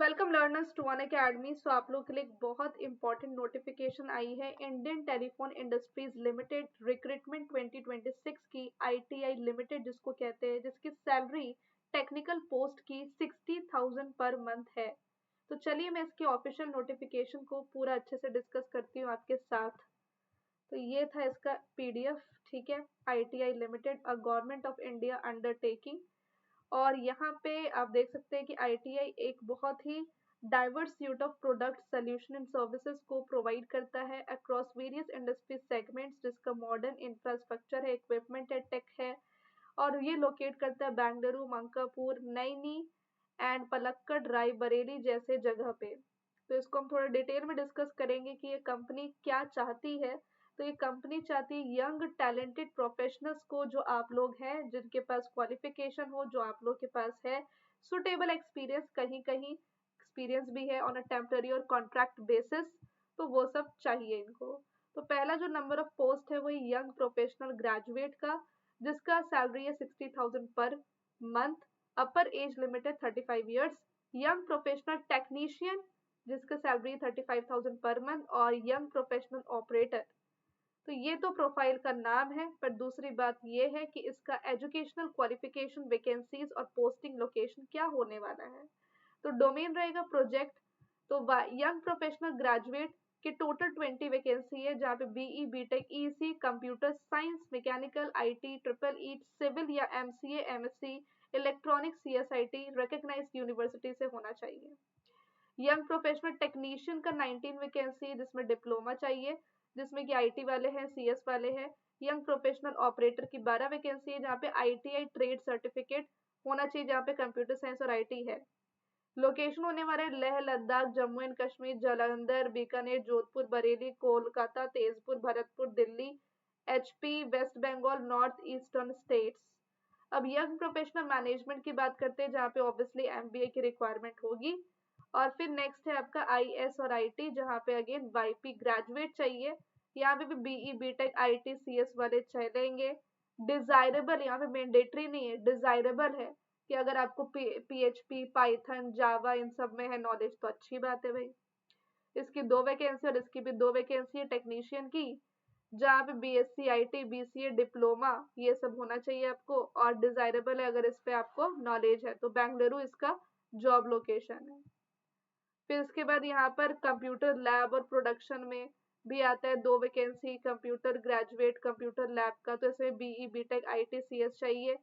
Welcome learners to Unacademy. So आप लोग के लिए एक बहुत इंपॉर्टेंट नोटिफिकेशन आई है। Indian telephone industries limited recruitment 2026 की आईटीआई लिमिटेड जिसको कहते हैं, जिसकी सैलरी टेक्निकल पोस्ट की 60,000 पर मंथ है। तो चलिए मैं इसकी ऑफिशियल नोटिफिकेशन को पूरा अच्छे से डिस्कस करती हूँ आपके साथ। तो ये था इसका पीडीएफ। ठीक है, ITI limited a government of India undertaking. और यहाँ पे आप देख सकते हैं कि आईटीआई एक बहुत ही diverse suite of product solution and services को प्रोवाइड करता है अक्रॉस वेरियस इंडस्ट्री सेगमेंट्स, जिसका मॉडर्न इंफ्रास्ट्रक्चर है, इक्विपमेंट है, टेक है। और ये लोकेट करता है बेंगलुरु, मंकापुर, नैनी एंड पलक्कड़, रायबरेली जैसे जगह पे। तो इसको हम थोड़ा डिटेल में डिस्कस करेंगे कि ये कंपनी क्या चाहती है। तो ये कंपनी चाहती है यंग टैलेंटेड प्रोफेशनल्स को, जो आप लोग हैं, जिनके पास क्वालिफिकेशन हो, जो आप लोग के पास है, सुटेबल एक्सपीरियंस, कहीं कहीं एक्सपीरियंस भी है ऑन अ टेम्पररी और कॉन्ट्रैक्ट बेसिस, तो वो सब चाहिए इनको। तो पहला जो नंबर ऑफ पोस्ट है वो यंग प्रोफेशनल ग्रेजुएट का, जिसका सैलरी है 60,000 पर मंथ। अपर एज लिमिट है 35 ईयर्स। यंग प्रोफेशनल टेक्नीशियन, जिसका सैलरी 35,000 पर मंथ। और यंग प्रोफेशनल ऑपरेटर। तो ये तो प्रोफाइल का नाम है, पर दूसरी बात ये है कि इसका एजुकेशनल क्वालिफिकेशन, वैकेंसीज और पोस्टिंग लोकेशन क्या होने वाला है। तो डोमेन रहेगा प्रोजेक्ट। तो यंग प्रोफेशनल ग्रेजुएट के टोटल 20 वैकेंसी है, जहाँ पे BE, BTech, EC, computer science, mechanical, IT, triple E, civil या MCA, MSc, electronics, CSIT recognised university से होना चाहिए। यंग प्रोफेशनल टेक्नीशियन का 19 वैकेंसी है, जिसमें डिप्लोमा चाहिए, जिसमें कि आईटी वाले हैं, सीएस वाले हैं। यंग प्रोफेशनल ऑपरेटर की 12 वैकेंसी है, जहाँ पे आईटीआई ट्रेड सर्टिफिकेट होना चाहिए, जहाँ पे कंप्यूटर साइंस और आईटी है। लोकेशन होने वाले Leh Ladakh, Jammu and Kashmir, Jalandhar, Bikaner, Jodhpur, Bareilly, Kolkata, Tezpur, Bharatpur, Delhi, HP, West Bengal, North Eastern states. अब यंग प्रोफेशनल मैनेजमेंट की बात करते हैं, जहाँ पे ऑब्वियसली एमबीए की रिक्वायरमेंट होगी। और फिर नेक्स्ट है आपका आईएस और आईटी, जहाँ पे अगेन वाईपी ग्रेजुएट चाहिए। यहाँ पे भी बीई, बीटेक, आईटी, सीएस वाले चलेंगे। डिजायरेबल, यहाँ पे मैंडेटरी नहीं है, डिजायरेबल है कि अगर आपको पीएचपी, पाइथन, जावा इन सब में है नॉलेज तो अच्छी बात है भाई। इसकी 2 वैकेंसी और इसकी भी 2 वैकेंसी है टेक्नीशियन की, जहाँ पे बीएससी, आईटी, बीसीए, डिप्लोमा ये सब होना चाहिए आपको। और डिजायरेबल है अगर इस पे आपको नॉलेज है। तो बेंगलुरु इसका जॉब लोकेशन है। फिर इसके बाद यहाँ पर कंप्यूटर लैब और प्रोडक्शन में भी आता है 2 vacancy, computer graduate computer lab का। तो इसमें बीई, बीटेक, आईटी, सीएस चाहिए।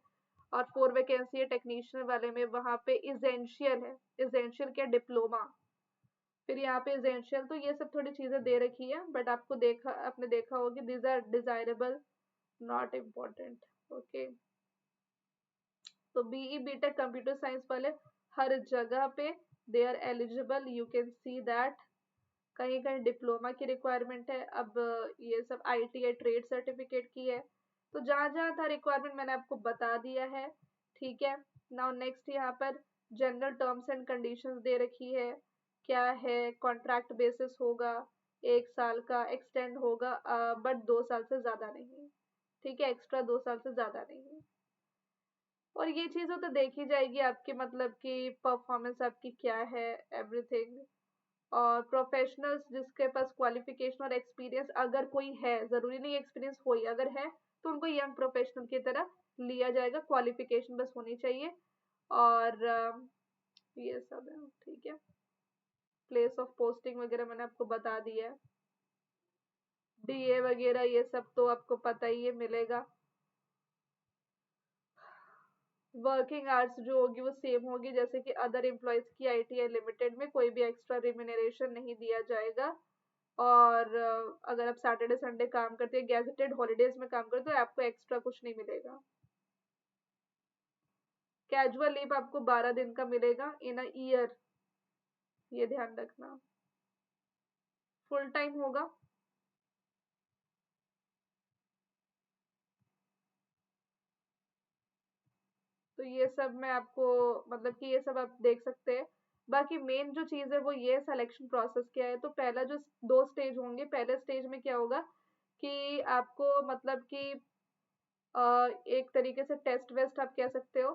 और 4 वैकेंसी है टेक्नीशियन वाले में, वहाँ पे इजेंशियल है। इजेंशियल क्या, डिप्लोमा। फिर यहाँ पे इजेंशियल, तो ये सब थोड़ी चीजें दे रखी है, बट आपने देखा होगा these are desirable, not important. Okay. तो बीई, बीटेक, कंप्यूटर साइंस वाले हर जगह पे they are eligible, you can see that. कहीं कहीं डिप्लोमा की रिक्वायरमेंट है। अब ये सब आईटीआई ट्रेड सर्टिफिकेट की है। तो जहाँ जहाँ था रिक्वायरमेंट मैंने आपको बता दिया है। ठीक है। नाउ नेक्स्ट यहाँ पर जनरल टर्म्स एंड कंडीशंस दे रखी है। क्या है, कॉन्ट्रैक्ट बेसिस होगा, 1 साल का एक्सटेंड होगा, बट 2 साल से ज्यादा नहीं। ठीक है, एक्स्ट्रा 2 साल से ज्यादा नहीं। और ये चीजें तो देखी जाएगी आपकी, मतलब कि परफॉर्मेंस आपकी क्या है, एवरीथिंग। और प्रोफेशनल्स जिसके पास क्वालिफिकेशन और एक्सपीरियंस अगर कोई है, जरूरी नहीं एक्सपीरियंस हो ही, अगर है तो उनको यंग प्रोफेशनल की तरह लिया जाएगा, क्वालिफिकेशन बस होनी चाहिए। और ये सब है। ठीक है। प्लेस ऑफ पोस्टिंग वगैरह मैंने आपको बता दिया है। डीए वगैरह ये सब तो आपको पता ही है, मिलेगा। वर्किंग आवर्स जो होगी वो सेम होगी जैसे कि अदर एम्प्लॉयज की आईटीआई लिमिटेड में, कोई भी एक्स्ट्रा रिम्यूनरेशन नहीं दिया जाएगा। और अगर आप सैटरडे संडे काम करते हैं, गैजेटेड हॉलीडेज में काम करते हो, तो आपको एक्स्ट्रा कुछ नहीं मिलेगा। कैजुअल लीव आपको 12 दिन का मिलेगा इन अ ईयर, ये ध्यान रखना। फुल टाइम होगा। तो ये सब मैं आपको, मतलब कि ये सब आप देख सकते हैं। बाकी मेन जो चीज है वो ये सिलेक्शन प्रोसेस क्या है। तो पहला जो 2 स्टेज होंगे, पहले स्टेज में क्या होगा कि आपको, मतलब कि एक तरीके से टेस्ट वेस्ट आप कह सकते हो,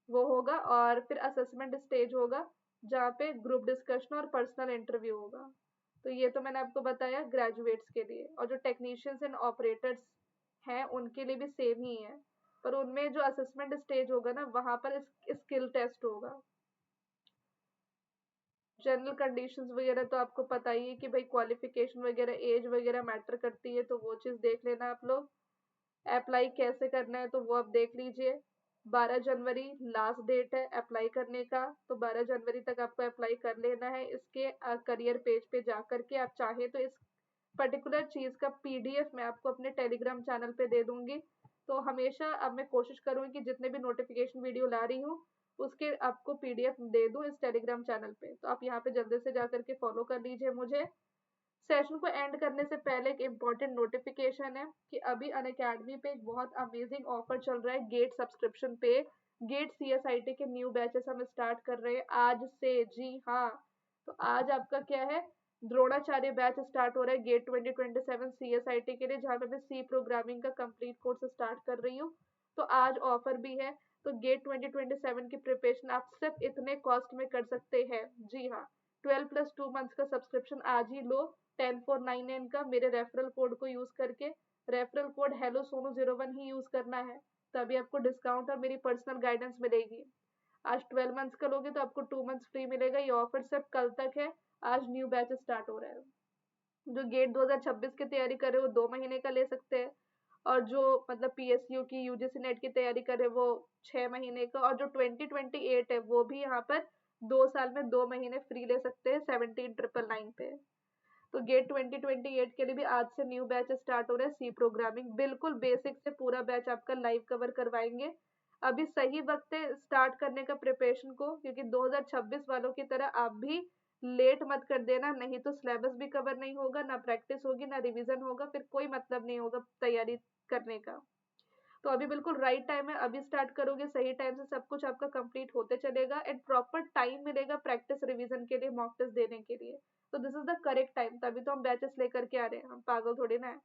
वो होगा। और फिर असेसमेंट स्टेज होगा, जहाँ पे ग्रुप डिस्कशन और पर्सनल इंटरव्यू होगा। तो ये तो मैंने आपको बताया ग्रेजुएट्स के लिए, और जो टेक्नीशियंस एंड ऑपरेटर्स हैं उनके लिए भी सेम ही है, पर उनमें जो असेसमेंट स्टेज होगा ना वहाँ पर स्किल टेस्ट होगा। जनरल कंडीशंस वगैरह तो आपको पता ही है कि भाई क्वालिफिकेशन वगैरह एज वगैरह मैटर करती है, तो वो चीज़ देख लेना आप लोग। अप्लाई कैसे करना है तो वो आप देख लीजिए। 12 जनवरी लास्ट डेट है अप्लाई करने का, तो 12 जनवरी तक आपको अप्लाई कर लेना है। इसके करियर पेज पे जा करके आप चाहे तो इस पर्टिकुलर चीज़ का पीडीएफ मैं आपको अपने टेलीग्राम चैनल पे दे दूंगी। तो हमेशा अब मैं कोशिश करूँगी कि जितने भी नोटिफिकेशन वीडियो ला रही हूँ उसके आपको पीडीएफ दे दूँ इस टेलीग्राम चैनल पे, तो आप यहाँ पे जल्दी से जा करके फॉलो कर लीजिए मुझे। सेशन को एंड करने से पहले एक इम्पॉर्टेंट नोटिफिकेशन है कि अभी अनअकैडमी पे एक बहुत अमेजिंग ऑफर चल रहा है गेट सब्सक्रिप्शन पे। गेट सीएसआईटी के न्यू बैचेस हम स्टार्ट कर रहे हैं आज से, जी हाँ। तो आज आपका क्या है, द्रोणाचार्य बैच स्टार्ट हो रहा है गेट 2027 सीएसआईटी के लिए, जहाँ पे मैं सी प्रोग्रामिंग का कंप्लीट कोर्स स्टार्ट कर रही हूँ। तो आज ऑफर भी है। तो गेट 2027 की प्रिपरेशन आप सिर्फ इतने कॉस्ट में कर सकते हैं, जी हाँ। 12+2 मंथ्स का सब्सक्रिप्शन आज ही लो 10499 का मेरे रेफरल कोड को यूज करके। रेफरल कोड हेलो सोनू 01 ही यूज करना है, तभी आपको डिस्काउंट और मेरी पर्सनल गाइडेंस मिलेगी। आज 12 मंथ्स का लोगे तो आपको 2 मंथ्स फ्री मिलेगा। ये ऑफर सिर्फ कल तक है, आज न्यू बैच स्टार्ट हो रहा है। जो गेट 2026 की तैयारी कर रहे हो 2 महीने का ले सकते हैं, और जो मतलब पीएसयू की यूजीसी नेट की तैयारी कर रहे वो 6 महीने का, और जो 2028 है वो भी यहाँ पर 2 साल में 2 महीने फ्री ले सकते हैं 17999 पे। तो गेट 2028 के लिए भी आज से न्यू बैच स्टार्ट हो रहा है सी प्रोग्रामिंग, बिल्कुल बेसिक से पूरा बैच आपका लाइव कवर करवाएंगे। अभी सही वक्त है स्टार्ट करने का प्रिपरेशन को, क्योंकि 2026 वालों की तरह आप भी लेट मत कर देना, नहीं तो सिलेबस भी कवर नहीं होगा, ना प्रैक्टिस होगी, ना रिवीजन होगा, फिर कोई मतलब नहीं होगा तैयारी करने का। तो अभी बिल्कुल राइट टाइम है, अभी स्टार्ट करोगे सही टाइम से सब कुछ आपका कंप्लीट होते चलेगा, एंड प्रॉपर टाइम मिलेगा प्रैक्टिस रिवीजन के लिए, मॉक टेस्ट देने के लिए। तो this is the correct time, तभी तो हम बैचेस लेकर के आ रहे हैं, हम पागल थोड़ी ना है।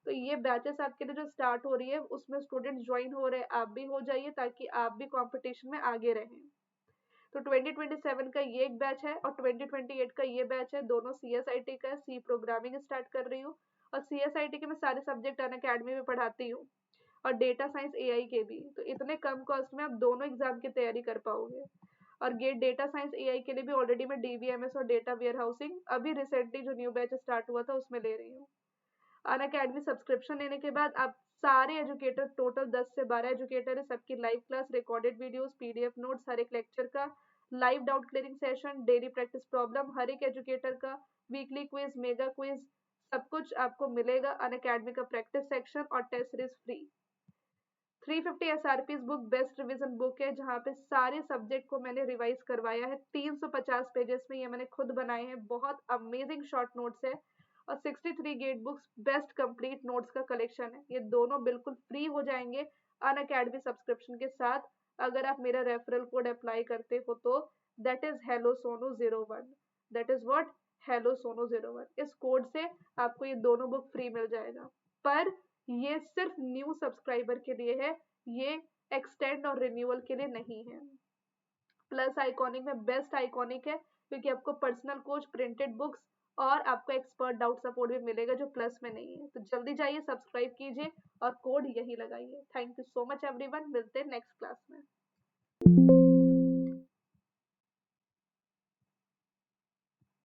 तो ये बैचेस आपके लिए जो स्टार्ट हो रही है उसमें स्टूडेंट ज्वाइन हो रहे हैं, आप भी हो जाइए ताकि आप भी कंपटीशन में आगे रहें। तो 2027 का ये एक बैच है और 2028 का ये बैच है, दोनों सीएसआईटी का है। सी प्रोग्रामिंग स्टार्ट कर रही हूँ, और सीएसआईटी के मैं सारे सब्जेक्ट अनअकैडमी में पढ़ाती हूँ, और डेटा साइंस एआई के भी। तो इतने कम कॉस्ट में आप दोनों एग्जाम की तैयारी कर पाओगे। और गेट डेटा साइंस एआई के लिए भी ऑलरेडी मैं डीबीएमएस और डेटा वेयर हाउसिंग अभी रिसेंटली जो न्यू बैच स्टार्ट हुआ था उसमें ले रही हूँ। अनअकैडमी सब्सक्रिप्शन लेने के बाद आप सारे एजुकेटर, टोटल 10 से 12 एजुकेटर है, सबकी live class, recorded videos, PDF notes, हर एक लेक्चर का live doubt clearing session, daily practice problem हर एक एजुकेटर का, वीकली क्विज, मेगा क्विज, सब कुछ आपको मिलेगा। अनअकैडमी का प्रैक्टिस सेक्शन और test series free. 350 SRPs book best revision book है, जहाँ पे सारे सब्जेक्ट को मैंने रिवाइज करवाया है 350 पेजेस में, ये मैंने खुद बनाए हैं, बहुत अमेजिंग शॉर्ट नोट्स है। और 63 gate books best complete notes का कलेक्शन है, ये दोनों बिल्कुल फ्री हो जाएंगे अनअकैडमी सब्सक्रिप्शन के साथ, अगर आप मेरा रेफरल कोड अप्लाई करते हो तो। That is hello Sonu 01, that is what, hello Sonu 01। इस कोड से आपको ये दोनों बुक फ्री मिल जाएगा, पर ये सिर्फ न्यू सब्सक्राइबर के लिए है, ये एक्सटेंड और रिन्यूअल के लिए नहीं है। प्लस आइकॉनिक में बेस्ट आइकॉनिक है, क्योंकि आपको पर्सनल कोच, प्रिंटेड बुक्स और आपको एक्सपर्ट डाउट सपोर्ट भी मिलेगा जो प्लस में नहीं है। तो जल्दी जाइए सब्सक्राइब कीजिए और कोड यही लगाइए। Thank you so much everyone, मिलते हैं नेक्स्ट क्लास में।